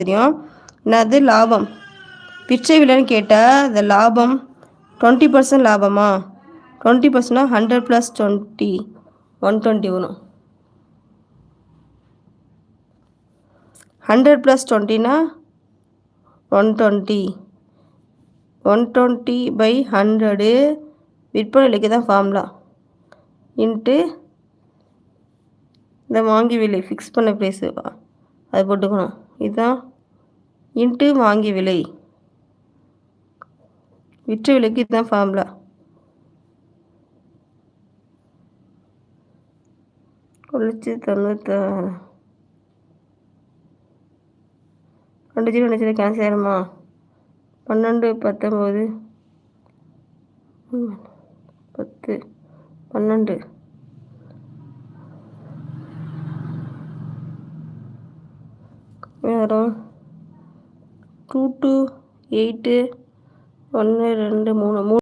தெரியும். என்னது லாபம் பிச்சை விலைன்னு கேட்டால் இந்த லாபம் 20% லாபமா 20%னா 100 + 20 120 வரும். 100 + 20னா 120 120/100 விற்பனை விலைக்கு தான் ஃபார்முலா இன்ட்டு இந்த வாங்கி விலை ஃபிக்ஸ் பண்ண ப்ரைஸு அது போட்டுக்கணும். இதுதான் இன்ட்டு வாங்கி விலை விற்ற விலைக்கு இதுதான் ஃபார்முலா. தொள்ளாயிரத்தி 2 கேன்சல் ஆயிருமா 12 19 10 12 வரும் 2 2 8 1 2 3